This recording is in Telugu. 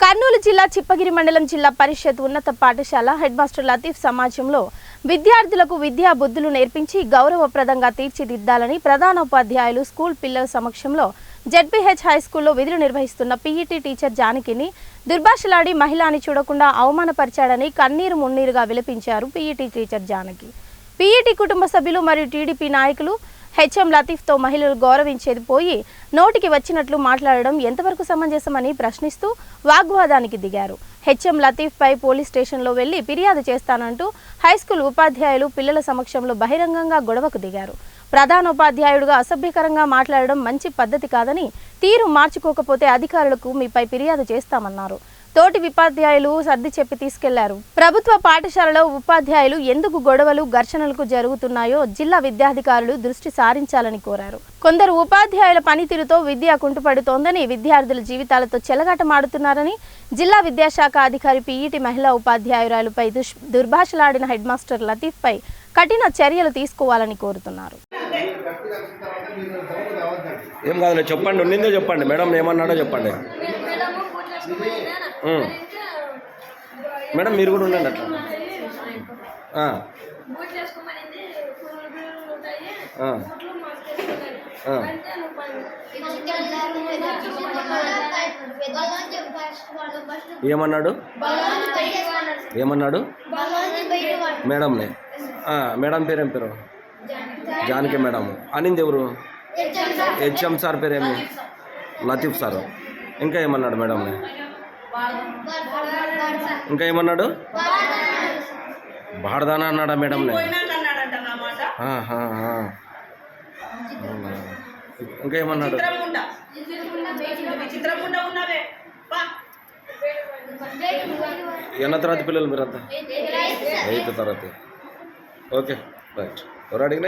కర్నూలు జిల్లా చిప్పగిరి మండలం జిల్లా పరిషత్ ఉన్నత పాఠశాల హెడ్ మాస్టర్ లతీఫ్ సమాజంలో విద్యార్థులకు విద్యా బుద్ధులు నేర్పించి గౌరవప్రదంగా తీర్చిదిద్దాలని ప్రధానోపాధ్యాయులు స్కూల్ పిల్లల సమక్షంలో జెడ్పీహెచ్ హై స్కూల్లో విధులు నిర్వహిస్తున్న పీఈటీ టీచర్ జానకిని దుర్భాషలాడి మహిళని చూడకుండా అవమానపరిచాడని కన్నీరు మున్నీరుగా విలపించారు పీఈటీ టీచర్ జానకి. పీఈటీ కుటుంబ సభ్యులు మరియు టీడీపీ నాయకులు హెచ్ఎం లతీఫ్తో మహిళలు గౌరవించేది పోయి నోటికి వచ్చినట్లు మాట్లాడడం ఎంతవరకు సమంజసమని ప్రశ్నిస్తూ వాగ్వాదానికి దిగారు. హెచ్ఎం లతీఫ్పై పోలీస్ స్టేషన్లో వెళ్లి ఫిర్యాదు చేస్తానంటూ హైస్కూల్ ఉపాధ్యాయులు పిల్లల సమక్షంలో బహిరంగంగా గొడవకు దిగారు. ప్రధానోపాధ్యాయుడుగా అసభ్యకరంగా మాట్లాడడం మంచి పద్ధతి కాదని, తీరు మార్చుకోకపోతే అధికారులకు మీపై ఫిర్యాదు చేస్తామన్నారు. తోటి ఉపాధ్యాయులు సర్ది చెప్పి తీసుకెళ్లారు. ప్రభుత్వ పాఠశాలలో ఉపాధ్యాయులు ఎందుకు గొడవలు ఘర్షణలకు జరుగుతున్నాయో జిల్లా విద్యాధికారులు దృష్టి సారించాలని కోరారు. కొందరు ఉపాధ్యాయుల పనితీరుతో విద్య కుంటుపడుతోందని, విద్యార్థుల జీవితాలతో చెలగాటమాడుతున్నారని జిల్లా విద్యాశాఖ అధికారి పీఈటీ మహిళా ఉపాధ్యాయురాలుపై దుర్భాషలాడిన హెడ్ మాస్టర్ లతీఫ్పై కఠిన చర్యలు తీసుకోవాలని కోరుతున్నారు. ఏం కాదులే, చెప్పండి, ఉన్నిందో చెప్పండి. మేడం ఏమన్నాడో చెప్పండి. మేడం మీరు కూడా ఉండండి అట్లా. ఏమన్నాడు ఏమన్నాడు మేడంనే. మేడం పేరేం పేరు? జానకి మేడం. అనింది ఎవరు? హెచ్ఎం సార్ పేరేమి? లతీఫ్ సారు. ఇంకా ఏమన్నాడు మేడంని? ఇంకా ఏమన్నాడు? బాడదానా అన్నాడా మేడంని? ఇంకా ఏమన్నాడు? ఎన్న తరగతి పిల్లలు మీరంతా? 8th తరగతి. Okay, right. ఎవరు అడిగినా